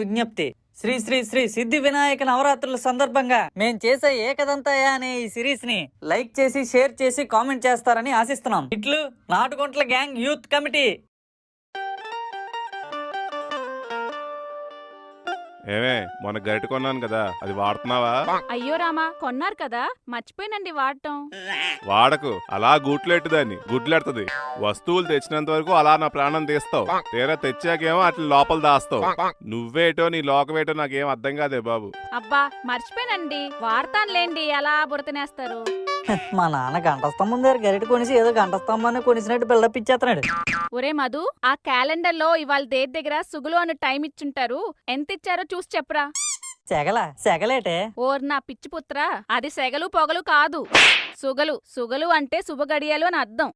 విజ్ఞప్తి, శ్రీ శ్రీ శ్రీ సిద్ధి వినాయక నవరాత్రుల సందర్భంగా మేం చేసే ఏకదంతయ అనే ఈ సిరీస్ ని లైక్ చేసి, షేర్ చేసి, కామెంట్ చేస్తారని ఆశిస్తున్నాం. ఇట్లు నాటుగుంట్ల గ్యాంగ్ యూత్ కమిటీ. ఏమే మొన్న గరిట కొన్నాను కదా, అది వాడుతున్నావా? అయ్యో రామా, కొన్నారు కదా, మర్చిపోయినండి వాడటం. వాడకు, అలా గూట్లెట్టు దాన్ని గుడ్లెడుతుంది. వస్తువులు తెచ్చినంత వరకు అలా నా ప్రాణం తీస్తావు, తీరా తెచ్చాకేమో అట్లా లోపల దాస్తావు. నువ్వేటో నీ లోకమేటో నాకేం అర్థం కాదే బాబు. అబ్బా మర్చిపోయినండి, వాడతానులేండి, అలా బురతనేస్తారు. మా నాన్న గంట స్తంభం దగ్గర గరిట కొనిసి ఏదో గంట స్తంభాన్ని కొనిసినట్టు బిల్డప్ ఇచ్చేస్తున్నాడు. ఒరే మధు, ఆ క్యాలెండర్ లో ఇవాళ డేట్ దగ్గర సుగులు అని టైం ఇచ్చుంటారు, ఎంత ఇచ్చారో చూసి చెప్పరా. సెగలేటే ఓర్ నా పిచ్చి పుత్రా, అది సెగలు పొగలు కాదు, సుగలు. సుగలు అంటే శుభగడియలు అని అర్థం.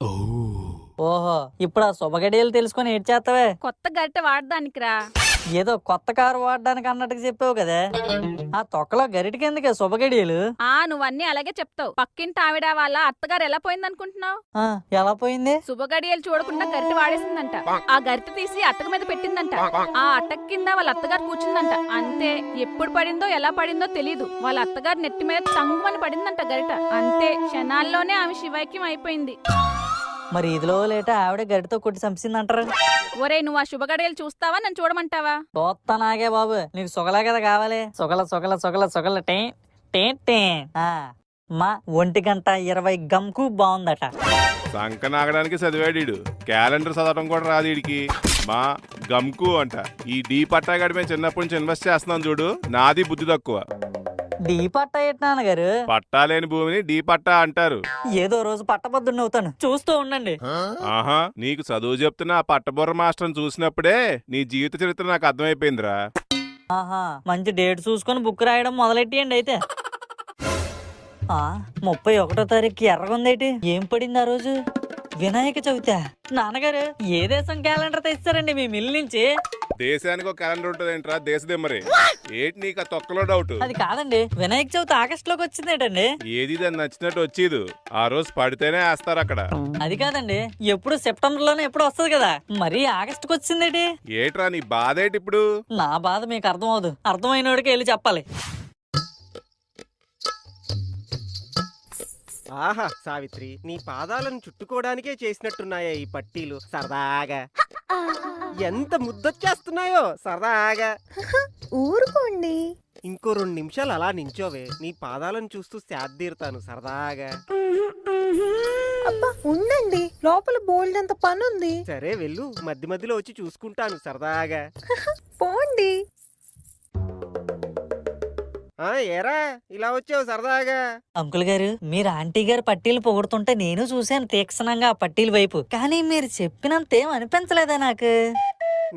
ఓహో, ఇప్పుడు ఆ శుభగడియలు తెలుసుకొని ఏడ్ చేస్తావే? కొత్త గరిట వాడడానికిరా. ఏదో కొత్త కారు వాడడానికి అన్నట్టుగా చెప్పావు కదా, ఆ తొక్కలో గరిటికి ఎందుకే శుభగడియలు? నువ్వన్నీ అలాగే చెప్తావు. పక్కింటి ఆవిడ వాళ్ళ అత్తగారు ఎలా పోయిందనుకుంటున్నావు? ఎలా పోయింది? శుభగడియలు చూడకుండా గరిట వాడేసిందంట. ఆ గరిట తీసి అట్టక మీద పెట్టిందంట. ఆ అట్టక కింద వాళ్ళ అత్తగారు కూర్చుందంట. అంతే, ఎప్పుడు పడిందో ఎలా పడిందో తెలీదు. వాళ్ళ అత్తగారు నెత్తి మీద తంగుమని పడిందంట గరిట. అంతే, క్షణాల్లోనే ఆమె శివైక్యం అయిపోయింది. మరి ఇదిలో లేట ఆవిడ గడితో కొట్టి చంపిందంటారు. ఒరే, నువ్వు ఆ శుభగడియలు చూస్తావా, నన్ను చూడమంటావా? చూస్తా నాగే బాబు, నీకు సొగలా కదా కావాలి. సొగల సొగల సొగల సొగల టే టే టే. మా 1:20 గంకు బాగుందట. సంక నాగడానికి చదివాడు, క్యాలెండర్ చదవడం కూడా రాదు వీడికి. మా గమ్కు అంట. ఈ డీ పట్టాగాడి మేము చిన్నప్పటి నుంచి ఇన్వెస్ట్ చేస్తున్నాం చూడు, నాది బుద్ధి తక్కువ. డీ పట్టా ఏంటి నాన్నగారు? పట్టా లేని భూమిని డీ పట్టా అంటారు. ఏదో రోజు పట్టబద్దుని అవుతాను, చూస్తూ ఉండండి. ఆహా, నీకు చదువు చెప్తున్న ఆ పట్టబుర్ర మాస్టర్ చూసినప్పుడే నీ జీవిత చరిత్ర నాకు అర్థమైపోయిందిరా. ఆహా, మంచి డేట్ చూసుకొని బుక్ రాయడం మొదలెట్టియండి అయితే. 31వ తారీఖు ఎర్రగుందేటి? ఏం పడింది ఆ రోజు? వినాయక చవితి. నాన్నగారు ఏ దేశం క్యాలెండర్ తెచ్చారండి మీ మిల్ నుంచి? దేశానికి ఒక క్యాలెండర్ ఉంటదేంట్రా, దేశదిమ్మరి. ఏంటి నీకు ఆ తొక్కలో డౌట్? అది కాదండి, వినాయక చవితి ఆగస్టులోకి వచ్చిందేటండి. ఏది దాన్ని నచ్చినట్టు వచ్చేది, ఆ రోజు పడితేనే వేస్తారు అక్కడ. అది కాదండి, ఎప్పుడు సెప్టెంబర్ లోనే ఎప్పుడు వస్తుంది కదా, మరి ఆగస్టుకి వచ్చిందేటి? ఏట్రా నీ బాధ ఏంటి ఇప్పుడు? నా బాధ మీకు అర్థం అవదు, అర్థమైనోడికి వెళ్ళి చెప్పాలి. ఆహా సావిత్రి, నీ పాదాలను చుట్టుకోవడానికే చేసినట్టున్నాయా ఈ పట్టీలు. సరదాగా ఎంత ముద్దొచ్చేస్తున్నాయో సరదాగా. ఊరుకోండి, ఇంకో 2 నిమిషాలు అలా నించోవే, నీ పాదాలను చూస్తూ శాద్దీరుతాను సరదాగా. అబ్బా ఉండండి, లోపల బోల్డ్ అంత పనుంది. సరే వెళ్ళు, మధ్య మధ్యలో వచ్చి చూసుకుంటాను సరదాగా. పోండి. ఏరా ఇలా వచ్చావు సరదాగా? అంకుల్ గారు, మీరు ఆంటీ గారు పట్టీలు పొగుడుతుంటే నేను చూశాను తీక్షణంగా ఆ పట్టీల వైపు, కానీ మీరు చెప్పినంత ఏం అనిపించలేదా నాకు?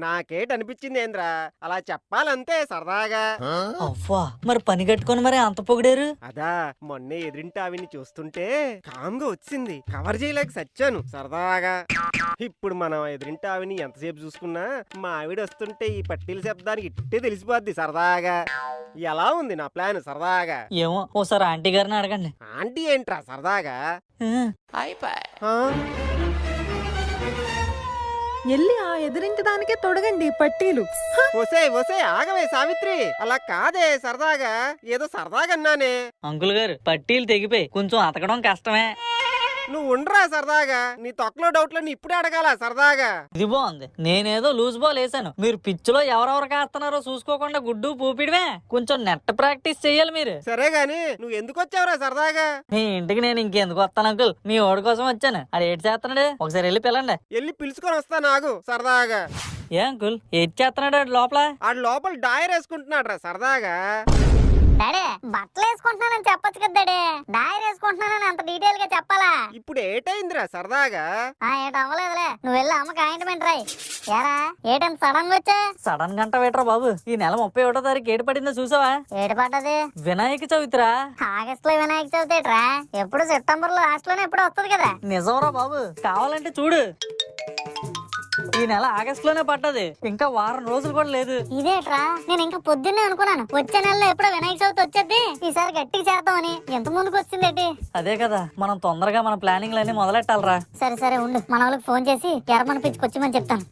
నాకేటనిపించింది ఏంద్రా, అలా చెప్పాలంతే సరదాగా. అవ్వా, మరి పని కట్టుకొని మరి అంత పొగిడారు? అదా, మొన్నే ఎదురింటి ఆవిని చూస్తుంటే కామ్గా వచ్చింది, కవర్ చేయలేక సచ్చాను సరదాగా. ఇప్పుడు మనం ఎదురింటి ఆవిని ఎంతసేపు చూసుకున్నా మా ఆవిడ వస్తుంటే ఈ పట్టీల శబ్దానికి ఇట్టే తెలిసిపోద్ది సరదాగా. ఎలా ఉంది నా ప్లాన్ సరదాగా? ఏమో, ఓసారి ఆంటీ గారిని అడగండి. ఆంటీ ఏంట్రా సరదాగా? ఎల్లి ఆ ఎదిరింటి దానికే తొడగండి పట్టీలు. ఒసే ఆగవే సావిత్రి, అలా కాదే సరదాగా, ఏదో సరదాగా అన్నానే. అంకుల్ గారు, పట్టీలు తెగిపోయి కొంచెం అతకడం కష్టమే. నువ్వు ఉండరా సరదాగా, నీ తొక్కలో డౌట్లని ఇప్పుడే అడగాల సరదాగా. ఇది బాగుంది, నేనేదో లూజ్ బాల్ వేసాను, మీరు పిచ్చులో ఎవరెవరు కాస్తున్నారో చూసుకోకుండా గుడ్డు పూపిడివే. కొంచెం నెట్ ప్రాక్టీస్ చెయ్యాలి మీరు. సరే గాని నువ్వు ఎందుకు వచ్చావురా సరదాగా? మీ ఇంటికి నేను ఇంకెందుకు వస్తాను అంకుల్, మీ ఓడి కోసం వచ్చాను. అది ఏటి చేస్తున్నాడు, ఒకసారి వెళ్ళి పిల్లండి. వెళ్ళి పిలుచుకొని వస్తా నాగు సరదాగా. ఏ అంకుల్, ఏటి చేస్తున్నాడు లోపల? ఆ లోపల డాయర్ వేసుకుంటున్నాడు రా సరదాగా. డాడీ, బట్టలు వేసుకుంటున్నానని చెప్పొచ్చు కదా డాడీ, డైర్ వేసుకుంటున్నానని అంత డీటెయిల్ గా చెప్పాలా? ఇప్పుడు ఏటైందిరా సరదాగా? ఏట అవ్వలేదులే, నువ్వు వెళ్ళి అమ్మకి ఆయింట్మెంట్ రాయి. ఏరా ఏటంత సడన్ గా వచ్చా? సడన్ గంట వేటరా బాబు, ఈ నెల 31వ తారీఖు ఏడు పడిందో చూసావా? ఏడు పడ్డది? వినాయక చవితిరా. ఆగస్ట్ లో వినాయక చవితి ఏట్రా? ఎప్పుడు సెప్టెంబర్ లో లాస్ట్ లోనే ఎప్పుడు వస్తుంది కదా. నిజంరా బాబు, కావాలంటే చూడు. ఈ నెల ఆగస్ట్ లోనే పడ్డది, ఇంకా వారం రోజులు కూడా లేదు. ఇదేట్రా, నేను ఇంకా పొద్దున్నే అనుకున్నాను వచ్చే నెలలో ఎప్పుడో వినాయక చవితి వచ్చేది, ఈసారి గట్టిగా చేద్దామని. ఎంత ముందుకు వచ్చిందేటి? అదే కదా, మనం తొందరగా మన ప్లానింగ్ లన్నీ మొదలెట్టాలరా. సరే సరే ఉండు, మన వాళ్ళకి ఫోన్ చేసి ఎర్రమని పిచ్చుకొచ్చిమని చెప్తాను.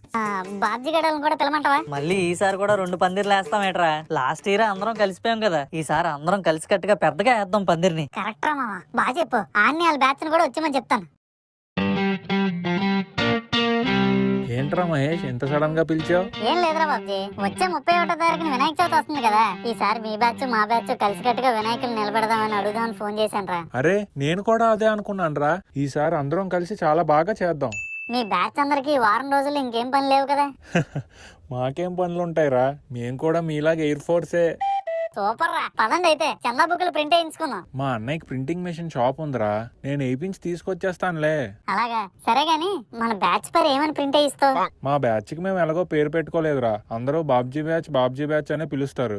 బాబ్జీ గడలను కూడా పిలమంటావా? మళ్ళీ ఈసారి కూడా 2 పందిర్లు వేస్తామేట్రా. లాస్ట్ ఇయర్ అందరం కలిసిపోయాం కదా, ఈసారి అందరం కలిసికట్టుగా పెద్దగా వేద్దాం పందిర్ని. కరెక్ట్ రా మామ, బాగా చెప్పు. ఆన్ని వాళ్ళ బ్యాచ్ ని కూడా వచ్చామని చెప్తాను. ఏంట్రా మహేష్ ఎంత సడన్ గా పిలిచావు? ఏం లేదురా బాబ్జీ, వచ్చే 31వ తారీఖున వినాయక చవితి వస్తుంది కదా, ఈసారి మీ బ్యాచ్ మా బ్యాచ్ కలిసికట్టుగా వినాయకులు నిలబెడదామని అడుగుదామని ఫోన్ చేశాను రా. అరే నేను కూడా అదే అనుకున్నాను రా, ఈసారి అందరం కలిసి చాలా బాగా చేద్దాం. మీ బ్యాచ్ అందరికి వారం రోజులు ఇంకేం పని లేవు కదా? మాకేం పనులుంటాయిరా, మేం కూడా మీలాగా ఎయిర్ ఫోర్సే. సూపర్ రా, పదండి అయితే చందా బుక్కులు ప్రింట్ వేయించుకుందాం. మా అన్నయ్యకి ప్రింటింగ్ మెషిన్ షాప్ ఉందిరా, నేను వేయించి తీసుకొచ్చేస్తానులే. అలాగా, సరే గాని మన బ్యాచ్ పేరు ఏమని ప్రింట్ వేయిస్తావు? మా బ్యాచ్ కి మేము ఎలాగో పేరు పెట్టుకోలేదురా, అందరూ బాబ్జీ బ్యాచ్ అనే పిలుస్తారు.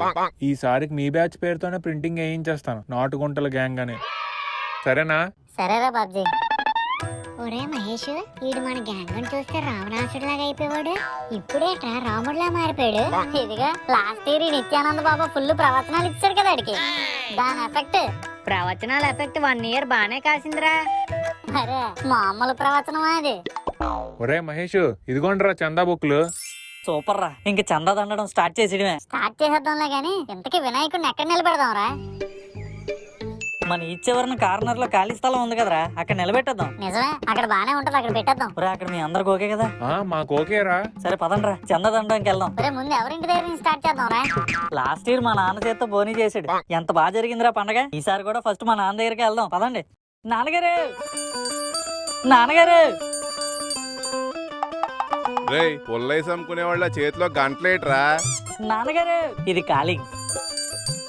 ఈసారికి మీ బ్యాచ్ పేరుతోనే ప్రింటింగ్ వేయించేస్తాను, నాటుగుంటల గ్యాంగ్ అని. సరేనా? సరేరా బాబ్జీ. ఒరే మహేష్, వీడు మన గ్యాంగ్ చూస్తే రావణాసుడిలాగా అయిపోయాడు, ఇప్పుడేట్రా రాముడిలా మారిపోయాడు. ఇదిగా లాస్ట్ ఇయర్ నిత్యానంద బాబా ఫుల్ ప్రవచనాలు ఇచ్చాడు కదా అడికి, దాని ఎఫెక్ట్. ప్రవచనాల ఎఫెక్ట్ 1 ఇయర్ బానే కాసిందిరా. అరే మామూలు ప్రవచనం అది. ఒరే మహేష్, ఇదిగోండ్రా చందా బుక్లు. సూపర్ రా, ఇంక చందా దండడం స్టార్ట్ చేసేయడమే. స్టార్ట్ చేసేద్దాంలే గాని, ఇంతకీ వినాయకుడిని ఎక్కడ నిలబెడదాం రా? మన ఈ చివరిన కార్నర్ లో ఖాళీ స్థలం ఉంది కదరా, అక్కడ నిలబెట్టేద్దాం. నిజమే, అక్కడ బానే ఉంటది, అక్కడ పెట్టేద్దాం. ఒరే అక్కడ మీ అందరికి ఓకే కదా? మాకు ఓకేరా. సరే పదండ్రా, చందా దండానికి వెళ్దాం. ఒరే ముందు ఎవరింటి దగ్గర నుంచి స్టార్ట్ చేద్దాం రా? లాస్ట్ ఇయర్ మా నాన్న చేత్తో బోనీ చేసాడు, ఎంత బాగా జరిగిందిరా పండగ. ఈసారి కూడా ఫస్ట్ మా నాన్న దగ్గరికి వెళ్దాం, పదండి. నాన్నగారు, నాన్నగారు. రేయ్ పుల్లైస్ అమ్ముకునే వాళ్ళ చేతిలో గంటలేట్రా. నాన్నగారు, ఇది కాలింగ్,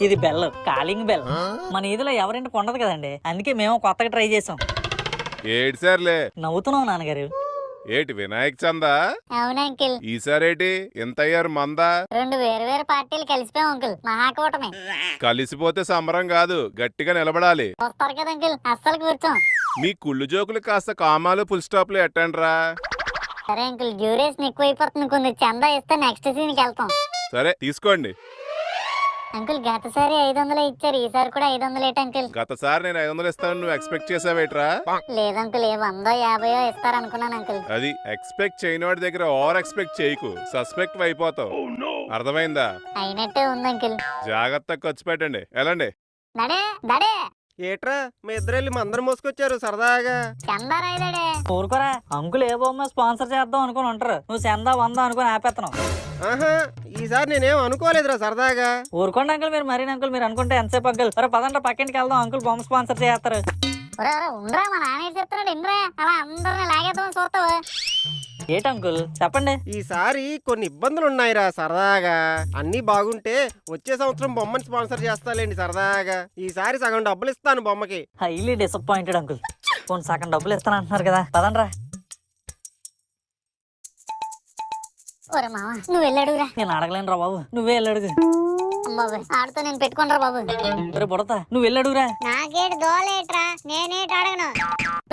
ఇది బెల్, కాలింగ్ బెల్. మన ఈదిలో ఎవరింటికి ఉండదు కదండి, అందుకే మేము కొత్తగా ట్రై చేసాం. ఏటి సార్లే నవ్వుతున్నాం నాన్నగారు. ఏటి వినాయక చందా? అవునా అంకిల్, ఈసారేటి ఎంత అయ్యారు మందా? 2 వేరు పార్టీలు కలిసిపోయాం అంకుల్, మహాకూటమి. కలిసిపోతే సంబరం కాదు, గట్టిగా నిలబడాలి. వస్తారు కదా అంకిల్, అస్సలు కూర్చోం. మీ కుళ్ళు జోకులు కాస్త కామాలు ఫుల్ స్టాప్లు ఎట్టండ్రా. సరే అంకుల్, డ్యూరేషన్ ఎక్కువైపోతుంది, కొంచెం చందా ఇస్తే నెక్స్ట్ సీన్ కి వెళ్తాం. సరే తీసుకోండి. అంకుల్ గతసారి 500 ఇచ్చారు, ఈసారి కూడా 500 ఏట అంకుల్? గతసారి నేను 500 ఇస్తాను, నువ్వు ఎక్స్పెక్ట్ చేసావేట్రా? లేదంకుల్, 100 50 ఇస్తారు అనుకున్నాను అంకుల్. అది ఎక్స్పెక్ట్ చేయనోడి దగ్గర ఓవర్ ఎక్స్పెక్ట్ చేయకు, సస్పెక్ట్ అయిపోతావు. అర్థమైందా? అయినట్టే ఉంది అంకుల్. జాగ్రత్తగా ఖర్చు పెట్టండి, వెళ్ళండి. దడే దడే, ఏట్రా మీ ఇద్దరు వెళ్ళి మందరం మోసుకొచ్చారు సరదాగా? చందా రాయదడే. ఊరుకోరా, అంకుల్ ఏ బొమ్మ స్పాన్సర్ చేద్దాం అనుకుని ఉంటారు, నువ్వు చందా 100 అనుకుని ఆపేస్తున్నావు. ఆహా, ఈసారి నేనేం అనుకోలేదురా సరదాగా. ఊరుకోండి అంకుల్, మీరు మరీ అంకుల్, మీరు అనుకుంటే ఎంతసేపు అంకుల్. సరే పదండ్రా పక్కింటికి వెళ్దాం, అంకుల్ బొమ్మ స్పాన్సర్ చేస్తారు. ఒరే ఉండరా, మా నాన్న చెప్తున్నాడు ఇంద్రా, అలా అందరిని లాగేద్దామని చూస్తావు. ఏటి అంకుల్ చెప్పండి. ఈసారి కొన్ని ఇబ్బందులు ఉన్నాయిరా సరదాగా. అన్ని బాగుంటే వచ్చే సంవత్సరం బొమ్మని స్పాన్సర్ చేస్తాలేండి సరదాగా. ఈసారి సగం డబ్బులు ఇస్తాను బొమ్మకి. హైలీ డిసప్పాయింటెడ్ అంకుల్, కొన్ని సగం డబ్బులు ఇస్తాను అంటున్నారు కదా, పదండ్రా. ఒరే మామ, నువ్వు వెళ్ళడురా. నేను అడగలేను రా బాబు, నువ్వే వెళ్ళడుగు. బాబు ఆడుతో నేను పెట్టుకుంటా బాబు. ఒరే బుడతా, నువ్వు వెళ్ళడుగురా. నాకేటి దోలేట్రా, నేనేటి అడగను.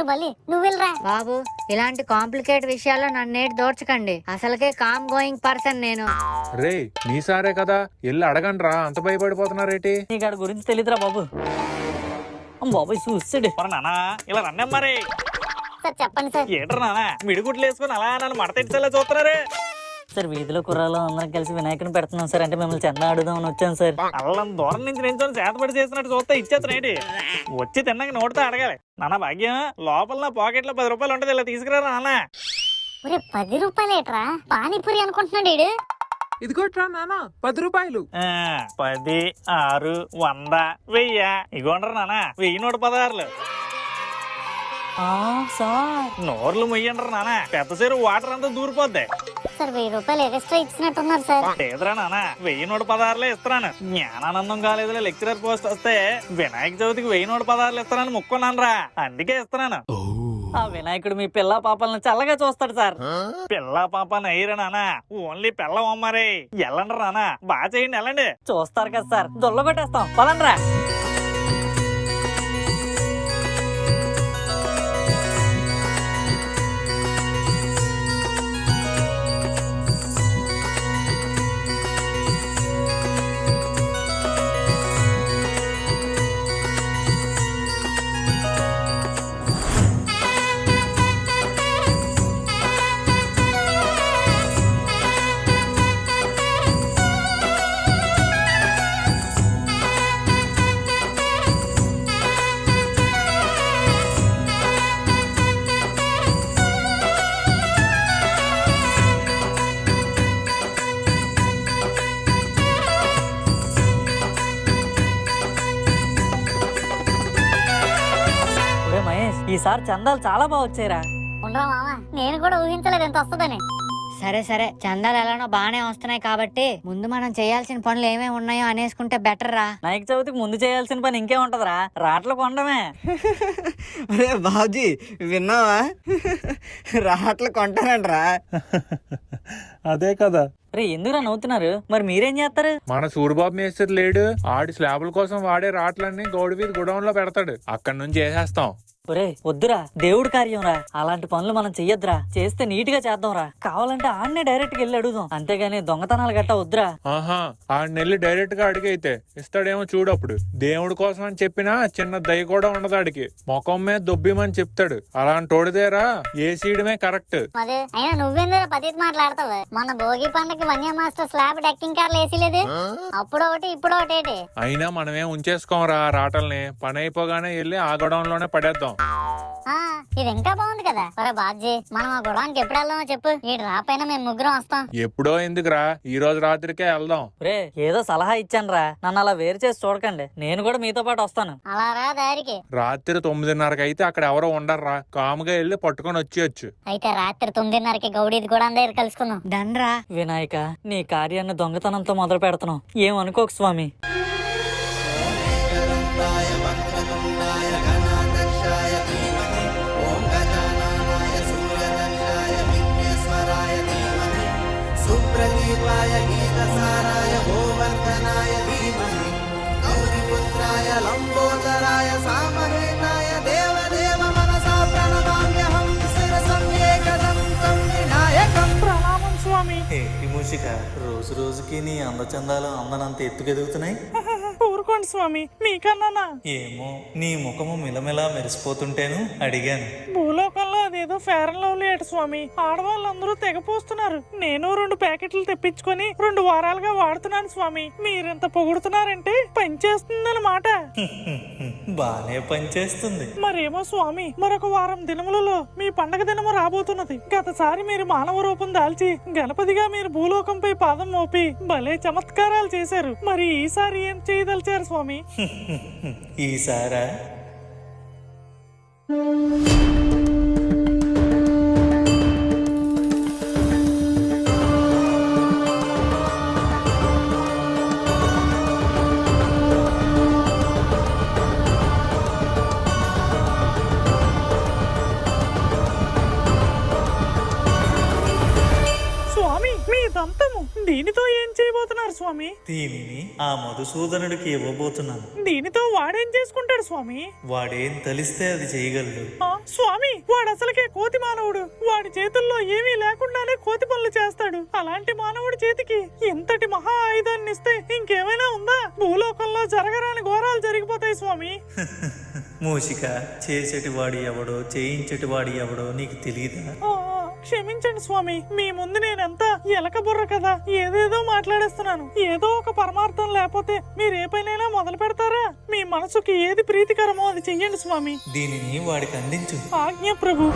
బల్లి నువ్వు వెళ్ళరా. బాబు ఇలాంటి కాంప్లికేట్ విషయాల్లో నన్నేటి దోర్చకండి, అసలుకే కామ్ గోయింగ్ పర్సన్ నేను. రే మీసారే కదా, వెళ్ళి అడగండ్రా, అంత భయపడిపోతున్నారేటి? నీకు ఆడి గురించి తెలియదురా బాబు. బాబు చూస్తాడు. నానా ఇలా రండి మరి. సార్ చెప్పండి సార్. ఏట్రా నానా మిడిగుట్లు వేసుకుని అలా నన్ను మడత ఇచ్చేలా చూస్తున్నారే? సార్ వీధిలో కుర్రాలు అందరం కలిసి వినాయకుని పెడుతున్నాం సార్, అంటే మిమ్మల్ని చందా అడుగుదామని వచ్చాను సార్. అల్లం దూరం నుంచి నించొని చేతపడి చేసినట్టు చూస్తే ఇచ్చేతనేటి, వచ్చి తిన్నాక నోటితో అడగాలి. నాన్న భాగ్యం, లోపల నా పాకెట్లో 10 రూపాయలు ఉంటుంది, ఇలా తీసుకురా నాన్న. ఒరే 10 రూపాయలేట్రా, పానీపూరి అనుకుంటున్నాడు వీడు. ఇదిగోట్రా నాన్న 10 రూపాయలు. 10, 6, 100, 1000 ఇగోండ్రా నాన్న, 1000 116. సార్ నోర్లు మొయ్యండ్రా నాన్న, పెద్ద సేరు వాటర్ అంతా దూరిపోద్ది. సార్ 1000 రూపాయలు ఎక్స్ట్రా ఇచ్చినట్టున్నారు సార్. లేదురా నాన్న, 1000 116 ఇస్తున్నాను. జ్ఞానానందం కాలేదులో లెక్చరర్ పోస్ట్ వస్తే వినాయక చవితికి 1000 116 ఇస్తానని ముక్కున్నాను రా, అందుకే ఇస్తున్నాను. ఆ వినాయకుడు మీ పిల్ల పాపలను చల్లగా చూస్తాడు సార్. పిల్ల పాప నయ్యరా నాన్న, ఓన్లీ పిల్ల అమ్మారే. వెళ్ళండి రానా, బాగా చేయండి, వెళ్ళండి. చూస్తారు కదా సార్, దొల్ల కొట్టేస్తాం, పదండ్రా. ఈసారి చందాలు చాలా బాగా వచ్చాయిరా. ఉండరా మామ, నేను కూడా ఊహించలేదు ఎంత వస్తుందని. సరే సరే, చందాలు ఎలానో బానే వస్తున్నాయి కాబట్టి ముందు మనం చేయాల్సిన పనులు ఏమేమి ఉన్నాయో అనేసుకుంటే బెటర్ రా. వినాయక చవితికి ముందు చేయాల్సిన పని ఇంకే ఉంటదిరా, రాట్ల కొండమే. అరే బాబుజీ విన్నావా? రాట్లు కొంటానంట్రా. అదే కదా. రే ఎందుకురా నవ్వుతున్నారు? మరి మీరేం చేస్తారు? మన సూరిబాబు మేస్త్రి లేడు, ఆడి స్లాబుల కోసం వాడే రాట్లన్నీ గోడ మీద గుడౌన్ లో పెడతాడు, అక్కడి నుంచి వేసేస్తాం. ఒరే వద్దురా, దేవుడి కార్యం రా, అలాంటి పనులు మనం చెయ్యొద్దురా. చేస్తే నీట్ గా చేద్దాం రా. కావాలంటే ఆడనే డైరెక్ట్ గా వెళ్ళి అడుగుదాం, అంతేగాని దొంగతనాలు గట్టా వద్దురా. ఆహా, ఆడి నెల్లి డైరెక్ట్ గా అడిగైతే ఇస్తాడేమో చూడప్పుడు. దేవుడి కోసం అని చెప్పినా చిన్న దయ కూడా ఉండదు ఆడికి. ముఖం మీద దొబ్బిమని చెప్తాడు. అలాంటి తోడిదేరా ఏసీయడమే కరెక్ట్. అదే అయినా నువ్వెందుకు పతికి మాట్లాడతావు? మన భోగి పండగకి వన్య మాస్టర్ స్లాబ్ డెక్కింగ్ కార్లు వేసిలేదు, అప్పుడు ఒకటి ఇప్పుడు ఒకటి. అయినా మనమేం ఉంచేసుకోమరా రాటల్ని, పని అయిపోగానే వెళ్ళి ఆ గొడవలోనే లోనే పడేద్దాం. ఇది ఇంకా బాగుంది కదా. ఒరే బాజీ, మనం ఆ గొడవకి ఎప్పుడు వెళ్దామో చెప్పు, ఈ రాపైన మేము ముగ్గురం వస్తాం. ఎప్పుడో ఎందుకురా, ఈ రోజు రాత్రికే వెళ్దాం. రే ఏదో సలహా ఇచ్చాను రా, నన్ను అలా వేరు చేసి చూడకండి. నేను కూడా మీతో పాటు వస్తాను. అలా రా దారికి. రాత్రి 9:30కి అయితే అక్కడ ఎవరో ఉండర్రా, కాముగా వెళ్ళి పట్టుకొని వచ్చేయచ్చు. అయితే రాత్రి 9:30కి గౌడీది కూడా అందరు కలుసుకుందాం. దండ్రా. వినాయక, నీ కార్యాన్ని దొంగతనంతో మొదలు పెడుతున్నాం, ఏమనుకోకు స్వామి. ప్రణామం స్వామి. ఏంటి మూషిక, రోజు రోజుకి నీ అందచందాలు అందనంత ఎత్తుకెదుగుతున్నాయి. ఊరుకోండి స్వామి, మీకన్నానా? ఏమో, నీ ముఖము మిలమిలా మెరిసిపోతుంటేను అడిగాను. భూలోకంలో అదేదో ఫేర్ అండ్ లవ్లీ అట స్వామి, ఆడవాళ్ళందరూ తెగపోస్తున్నారు. నేను 2 ప్యాకెట్లు తెప్పించుకొని 2 వారాలుగా వాడుతున్నాను స్వామి. మీరెంత పొగుడుతున్నారంటే పనిచేస్తుందన్నమాట. బానే పనిచేస్తుంది. మరేమో స్వామి, మరొక వారం దినములలో మీ పండగ దినము రాబోతున్నది. గతసారి మీరు మానవ రూపం దాల్చి గణపతిగా మీరు భూలోకంపై పాదం మోపి భలే చమత్కారాలు చేశారు. మరి ఈసారి ఏం చేయదలిచారు స్వామి? ఈసారా స్వామి మీ దంతము దీనితో ఏం చేయబోతున్నారు స్వామి? దీనిని ఆ మధుసూదనుడికి ఇవ్వబోతున్నాను. దీనితో వాడేం చేసుకుంటాడు స్వామి? వాడేం తలిస్తే అది చేయగలడు. స్వామి, వాడు అసలుకే కోతి మానవుడు. వాడి చేతుల్లో ఏమీ లేకుండానే కోతి పనులు చేస్తాడు. అలాంటి మానవుడి చేతికి ఇంతటి మహా ఆయుధాన్ని ఇస్తే ఇంకేమైనా ఉందా? భూలోకంలో జరగరాని ఘోరాలు జరిగిపోతాయి స్వామి. మూషిక, చేసేటి వాడి ఎవడో చేయించేటి వాడి ఎవడో నీకు తెలియదా? క్షమించండి స్వామి, మీ ముందు నేనెంత ఎలక బుర్ర కదా, ఏదేదో మాట్లాడేస్తున్నాను. ఏదో ఒక పరమార్థం లేకపోతే మీరు ఏ పనైనా మొదలు పెడతారా? మీ మనసుకి ఏది ప్రీతికరమో అది చెయ్యండి స్వామి. దీనిని వాడికి అందించు. ఆజ్ఞ ప్రభు.